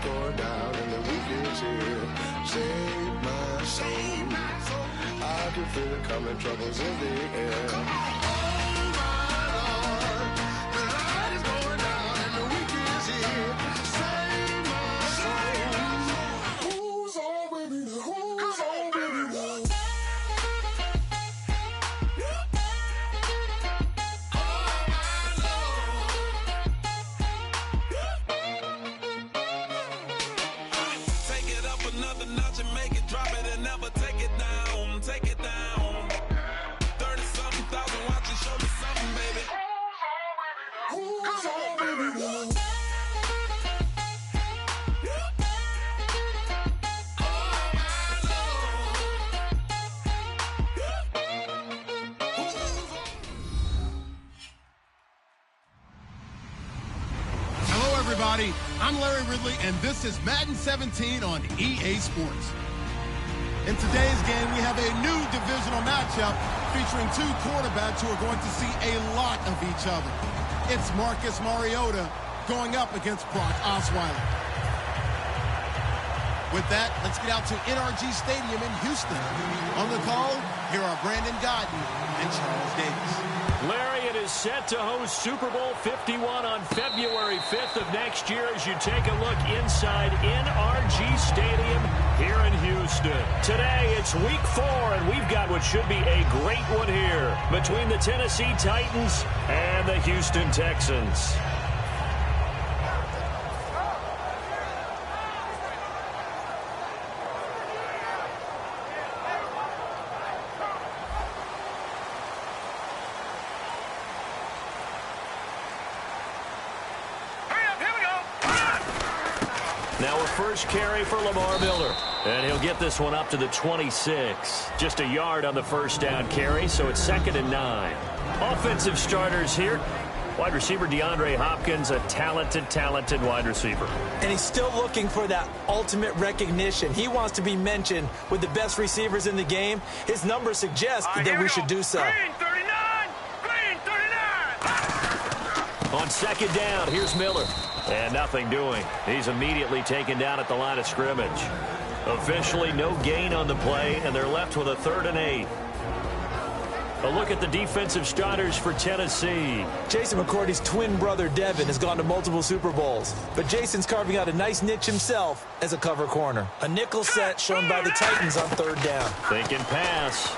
going down and the weekend's here. Save my soul. I can feel it coming, troubles in the air. Oh my Lord, the light is going down and the weekend's here. Save my soul. Who's on with me now? Who's on with me now? Another notch and make it, drop it and never take it down, take it down. 30-something thousand watching, show me something, baby. Who's on, baby, now? Hello, everybody. I'm Larry Ridley, and this is Madden 17 on EA Sports. In today's game, we have a new divisional matchup featuring two quarterbacks who are going to see a lot of each other. It's Marcus Mariota going up against Brock Osweiler. With that, let's get out to NRG Stadium in Houston. On the call, here are Brandon Godden and Charles Davis. Larry, it is set to host Super Bowl 51 on February 5th of next year as you take a look inside NRG Stadium here in Houston. Today, it's week 4, and we've got what should be a great one here between the Tennessee Titans and the Houston Texans. Now a first carry for Lamar Miller. And he'll get this one up to the 26. Just a yard on the first down carry, so it's 2nd and 9. Offensive starters here. Wide receiver DeAndre Hopkins, a talented wide receiver. And he's still looking for that ultimate recognition. He wants to be mentioned with the best receivers in the game. His numbers suggest that we should do so. Green 39! Green 39! On 2nd down, here's Miller. And nothing doing. He's immediately taken down at the line of scrimmage. Officially no gain on the play, and they're left with a 3rd and 8. A look at the defensive starters for Tennessee. Jason McCourty's twin brother, Devin, has gone to multiple Super Bowls. But Jason's carving out a nice niche himself as a cover corner. A nickel set shown by the Titans on 3rd down. Thinking pass.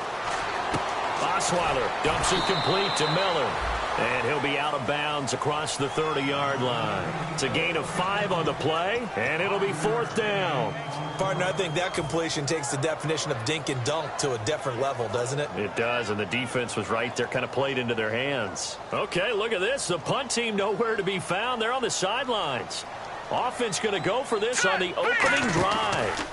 Osweiler dumps it complete to Miller. And he'll be out of bounds across the 30-yard line. It's a gain of 5 on the play, and it'll be 4th down. Partner, I think that completion takes the definition of dink and dunk to a different level, doesn't it? It does, and the defense was right there, kind of played into their hands. Okay, look at this. The punt team nowhere to be found. They're on the sidelines. Offense going to go for this on the opening drive.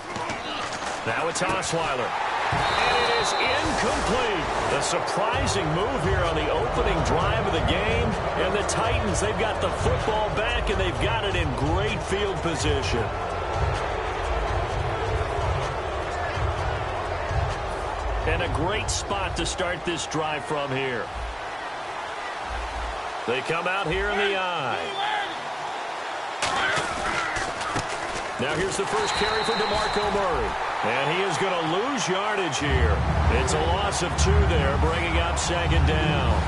Now it's Osweiler. And it is incomplete. A surprising move here on the opening drive of the game. And the Titans, they've got the football back, and they've got it in great field position. And a great spot to start this drive from here. They come out here in the eye. Now here's the first carry for DeMarco Murray. And he is going to lose yardage here. It's a loss of 2 there, bringing up 2nd down.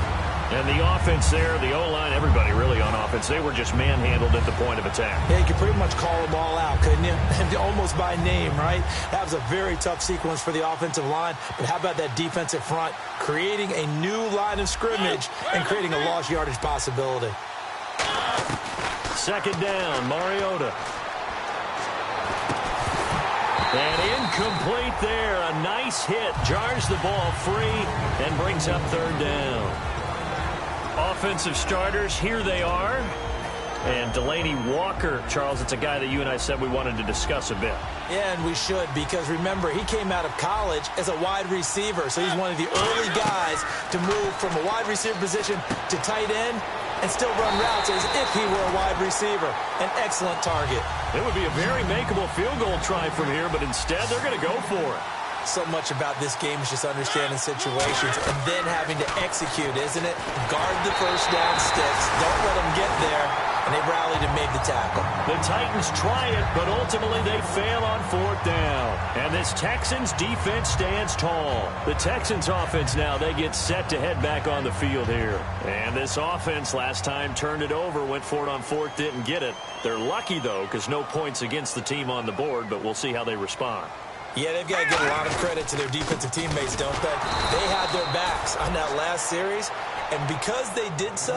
And the offense there, the O-line, everybody really on offense, they were just manhandled at the point of attack. Yeah, you could pretty much call them all out, couldn't you? Almost by name, right? That was a very tough sequence for the offensive line. But how about that defensive front? Creating a new line of scrimmage and creating a lost yardage possibility. 2nd down, Mariota. And incomplete there. A nice hit. Jars the ball free and brings up 3rd down. Offensive starters, here they are. And Delaney Walker, Charles, it's a guy that you and I said we wanted to discuss a bit. Yeah, and we should, because remember, he came out of college as a wide receiver. So he's one of the early guys to move from a wide receiver position to tight end and still run routes as if he were a wide receiver. An excellent target. It would be a very makeable field goal try from here, but instead they're going to go for it. So much about this game is just understanding situations and then having to execute, isn't it? Guard the first down sticks. Don't let them get there. And they rallied and made the tackle. The Titans try it, but ultimately they fail on 4th down. And this Texans defense stands tall. The Texans offense now, they get set to head back on the field here. And this offense last time turned it over, went for it on 4th, didn't get it. They're lucky, though, because no points against the team on the board, but we'll see how they respond. Yeah, they've got to give a lot of credit to their defensive teammates, don't they? They had their backs on that last series, and because they did so,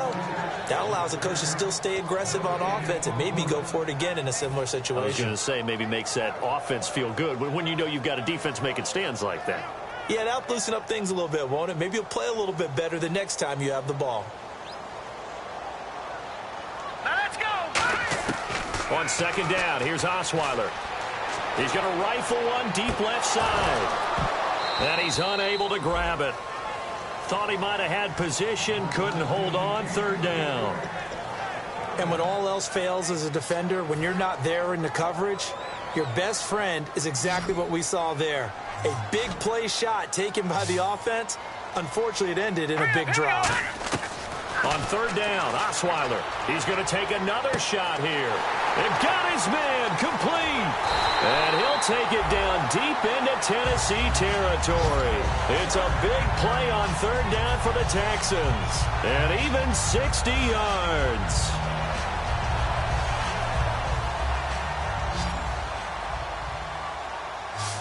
that allows the coach to still stay aggressive on offense and maybe go for it again in a similar situation. I was going to say, maybe makes that offense feel good when you know you've got a defense making stands like that. Yeah, that'll loosen up things a little bit, won't it? Maybe you'll play a little bit better the next time you have the ball. Now let's go! On 2nd down, here's Osweiler. He's going to rifle one deep left side. And he's unable to grab it. Thought he might have had position, couldn't hold on. 3rd down. And when all else fails as a defender, when you're not there in the coverage, your best friend is exactly what we saw there. A big play shot taken by the offense. Unfortunately, it ended in a big drop. On 3rd down, Osweiler. He's going to take another shot here. And got his man complete. And he'll take it down deep into Tennessee territory. It's a big play on 3rd down for the Texans. And even 60 yards.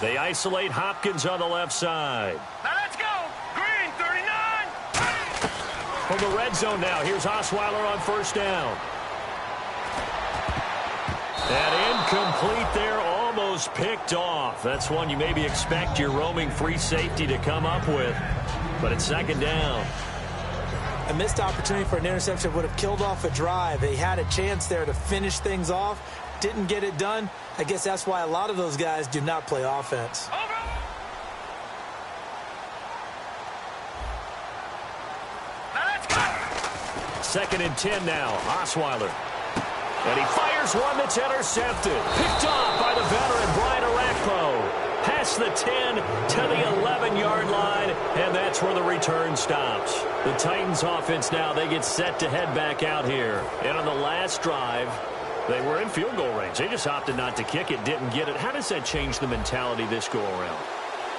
They isolate Hopkins on the left side. Now let's go! Green, 39! From the red zone now, here's Osweiler on 1st down. And incomplete there, almost picked off. That's one you maybe expect your roaming free safety to come up with. But it's 2nd down. A missed opportunity for an interception would have killed off a drive. They had a chance there to finish things off. Didn't get it done. I guess that's why a lot of those guys do not play offense. Now let's go! 2nd and 10 now, Osweiler. And he fires one that's intercepted. Picked off by the veteran Brian Arakpo. Past the 10 to the 11-yard line, and that's where the return stops. The Titans offense now, they get set to head back out here. And on the last drive, they were in field goal range. They just opted not to kick it, didn't get it. How does that change the mentality this go-around?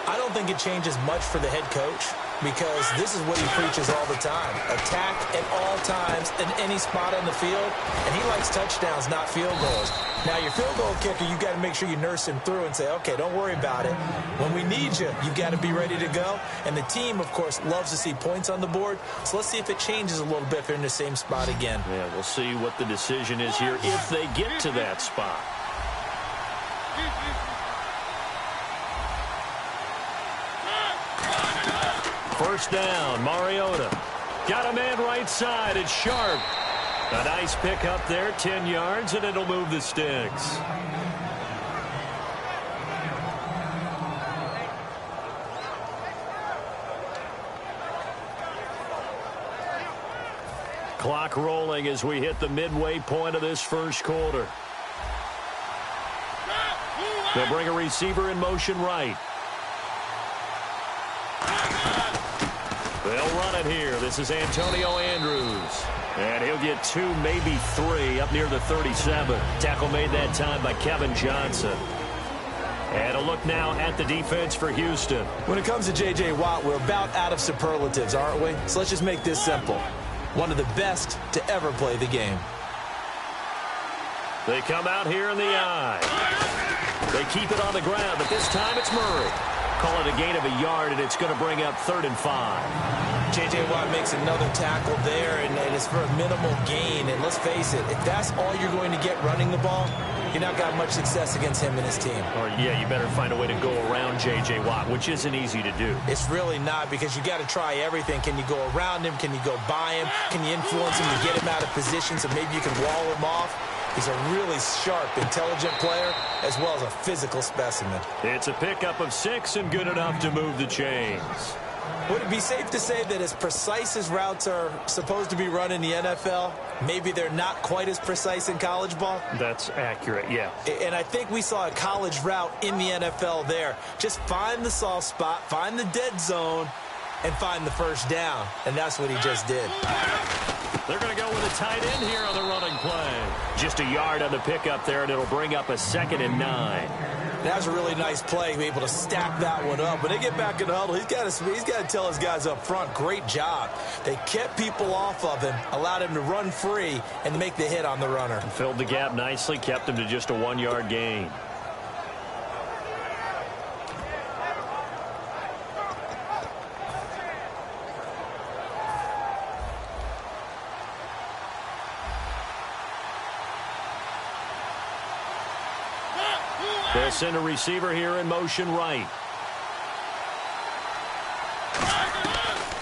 I don't think it changes much for the head coach because this is what he preaches all the time. Attack at all times in any spot on the field, and he likes touchdowns, not field goals. Now, your field goal kicker, you've got to make sure you nurse him through and say, okay, don't worry about it. When we need you, you've got to be ready to go. And the team, of course, loves to see points on the board. So let's see if it changes a little bit if they're in the same spot again. Yeah, we'll see what the decision is here if they get to that spot. First down, Mariota. Got a man right side. It's Sharp. A nice pick up there, 10 yards, and it'll move the sticks. Clock rolling as we hit the midway point of this first quarter. They'll bring a receiver in motion right. They'll run it here. This is Antonio Andrews. And he'll get 2, maybe 3 up near the 37. Tackle made that time by Kevin Johnson. And a look now at the defense for Houston. When it comes to J.J. Watt, we're about out of superlatives, aren't we? So let's just make this simple. One of the best to ever play the game. They come out here in the eye. They keep it on the ground, but this time it's Murray. Call it a gain of a yard, and it's going to bring up 3rd and 5. J.J. Watt makes another tackle there, and it's for a minimal gain. And let's face it, if that's all you're going to get running the ball, you're not got much success against him and his team. Or, yeah, you better find a way to go around J.J. Watt, which isn't easy to do. It's really not because you got to try everything. Can you go around him? Can you go by him? Can you influence him to get him out of position so maybe you can wall him off? He's a really sharp, intelligent player, as well as a physical specimen. It's a pickup of 6 and good enough to move the chains. Would it be safe to say that as precise as routes are supposed to be run in the NFL, maybe they're not quite as precise in college ball? That's accurate, yeah. And I think we saw a college route in the NFL there. Just find the soft spot, find the dead zone, and find the first down. And that's what he just did. They're going to go with a tight end here on the running play. Just a yard on the pickup there, and it'll bring up a 2nd and 9. That was a really nice play, be able to stack that one up. When they get back in the huddle, he's got to tell his guys up front, great job. They kept people off of him, allowed him to run free, and make the hit on the runner. Filled the gap nicely, kept him to just a 1-yard gain. They'll send a receiver here in motion right.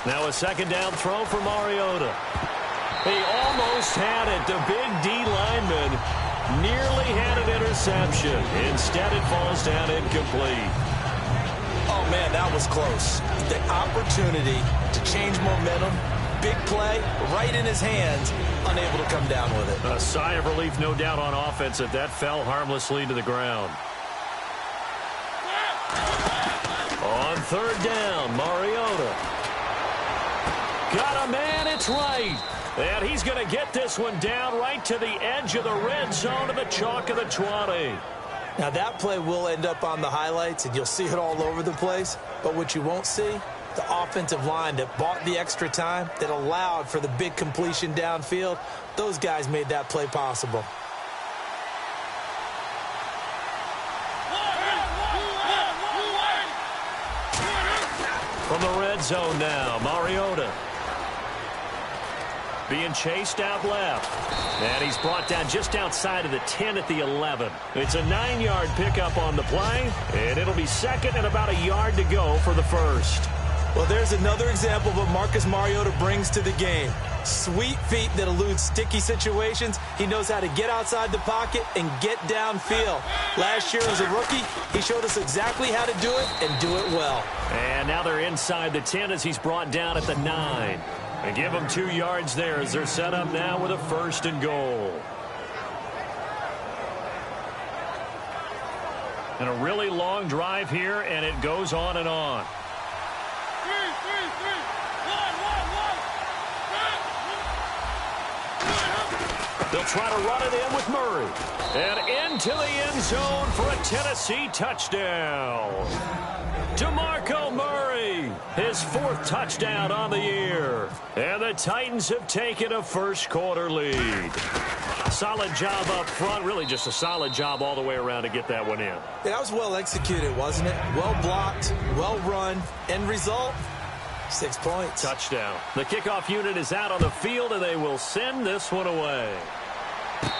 Now a 2nd down throw for Mariota. He almost had it. The big D lineman nearly had an interception. Instead, it falls down incomplete. Oh, man, that was close. The opportunity to change momentum, big play, right in his hands, unable to come down with it. A sigh of relief, no doubt, on offense that fell harmlessly to the ground. On 3rd down, Mariota. Got a man, it's right. And he's going to get this one down right to the edge of the red zone of the chalk of the 20. Now, that play will end up on the highlights, and you'll see it all over the place. But what you won't see, the offensive line that bought the extra time, that allowed for the big completion downfield, those guys made that play possible. From the red zone now, Mariota. Being chased out left. And he's brought down just outside of the 10 at the 11. It's a 9-yard pickup on the play, and it'll be 2nd and about a yard to go for the 1st. Well, there's another example of what Marcus Mariota brings to the game. Sweet feet that elude sticky situations. He knows how to get outside the pocket and get downfield. Last year as a rookie, he showed us exactly how to do it and do it well. And now they're inside the 10 as he's brought down at the 9. And give them 2 yards there as they're set up now with a 1st and goal. And a really long drive here, and it goes on and on. They'll try to run it in with Murray. And into the end zone for a Tennessee touchdown. DeMarco Murray, his 4th touchdown on the year. And the Titans have taken a first-quarter lead. Solid job up front, really just a solid job all the way around to get that one in. Yeah, that was well executed, wasn't it? Well blocked, well run. End result, 6 points. Touchdown. The kickoff unit is out on the field, and they will send this one away.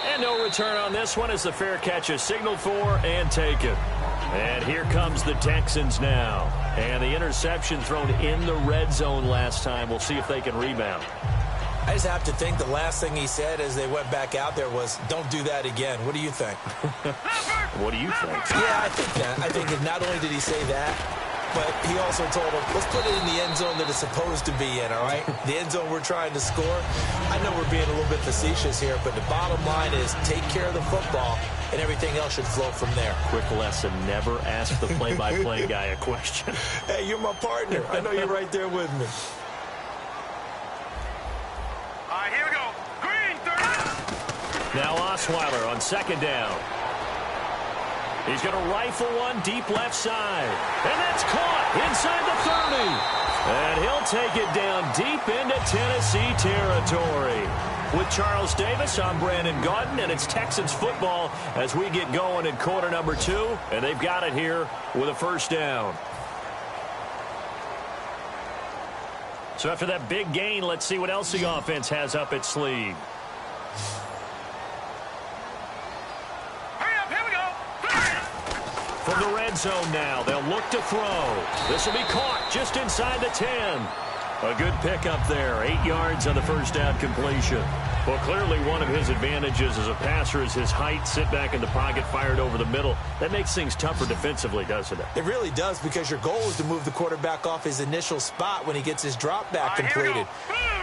And no return on this one as the fair catch is signaled for and taken. And here comes the Texans now. And the interception thrown in the red zone last time. We'll see if they can rebound. I just have to think the last thing he said as they went back out there was, don't do that again. What do you think? What do you think? Yeah, I think that. I think that not only did he say that, but he also told him, let's put it in the end zone that it's supposed to be in, all right? The end zone we're trying to score. I know we're being a little bit facetious here, but the bottom line is take care of the football, and everything else should flow from there. Quick lesson, never ask the play-by-play guy a question. Hey, you're my partner. I know you're right there with me. All right, here we go. Green, 30. Now Osweiler on 2nd down. He's going to rifle one deep left side. And that's caught inside the 30. And he'll take it down deep into Tennessee territory. With Charles Davis, I'm Brandon Gaudin, and it's Texans football as we get going in quarter number 2. And they've got it here with a 1st down. So after that big gain, let's see what else the offense has up its sleeve. From the red zone now, they'll look to throw. This will be caught just inside the 10. A good pickup there, 8 yards on the 1st down completion. Well, clearly one of his advantages as a passer is his height, sit back in the pocket, fired over the middle. That makes things tougher defensively, doesn't it? It really does, because your goal is to move the quarterback off his initial spot when he gets his drop back completed.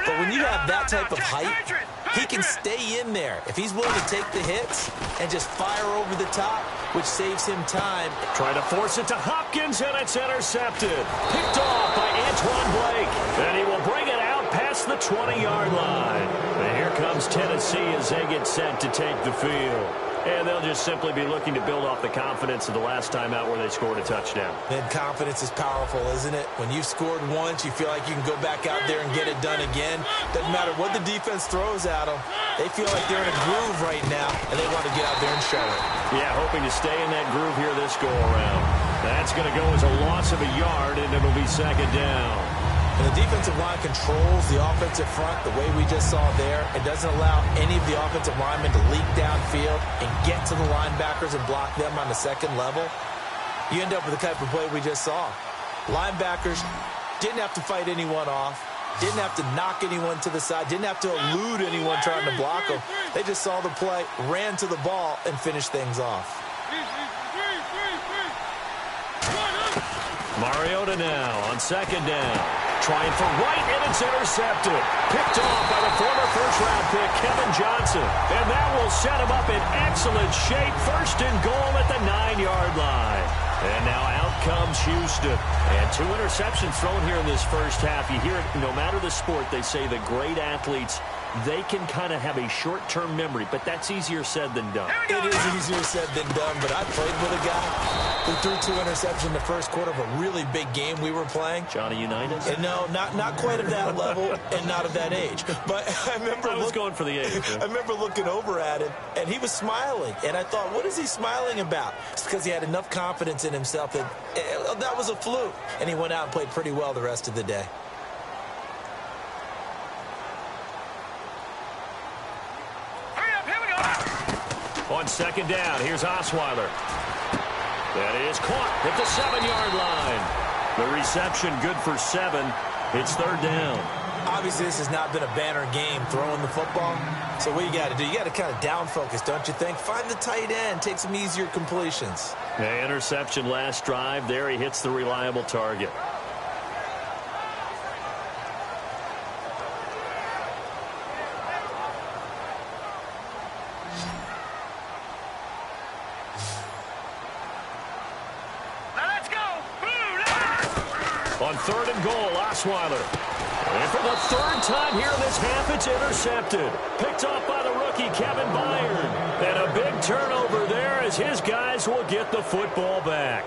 But when you have that type of height, he can stay in there. If he's willing to take the hits and just fire over the top, which saves him time. Trying to force it to Hopkins, and it's intercepted. Picked off by Antoine Blake. And he will bring it out past the 20-yard line. And here comes Tennessee as they get set to take the field. And they'll just simply be looking to build off the confidence of the last time out where they scored a touchdown. Then confidence is powerful, isn't it? When you've scored once, you feel like you can go back out there and get it done again. Doesn't matter what the defense throws at them. They feel like they're in a groove right now, and they want to get out there and show it. Yeah, hoping to stay in that groove here this go-around. That's going to go as a loss of a yard, and it'll be second down. And the defensive line controls the offensive front the way we just saw there. It doesn't allow any of the offensive linemen to leak downfield and get to the linebackers and block them on the second level. You end up with the type of play we just saw. Linebackers didn't have to fight anyone off, didn't have to knock anyone to the side, didn't have to elude anyone trying to block them. They just saw the play, ran to the ball, and finished things off. Mariota now on second down. Trying for White, and it's intercepted. Picked off by the former first-round pick, Kevin Johnson. And that will set him up in excellent shape. First and goal at the 9-yard line. And now out comes Houston. And 2 interceptions thrown here in this first half. You hear it, no matter the sport, they say the great athletes, they can kind of have a short-term memory, but that's easier said than done. It is easier said than done, but I played with a guy who threw 2 interceptions in the first quarter of a really big game we were playing. Johnny Unitas? And no, not quite of that level and not of that age. But I remember I was going for the age. Yeah. I remember looking over at him, and he was smiling. And I thought, what is he smiling about? It's because he had enough confidence in himself that that was a fluke. And he went out and played pretty well the rest of the day. On second down, here's Osweiler. That is caught at the 7-yard line. The reception good for 7. It's third down. Obviously, this has not been a banner game throwing the football. So what you got to do, you got to kind of down focus, don't you think? Find the tight end, take some easier completions. The interception last drive. There he hits the reliable target. On third and goal, Osweiler. And for the third time here in this half, it's intercepted. Picked off by the rookie, Kevin Byard. And a big turnover there as his guys will get the football back.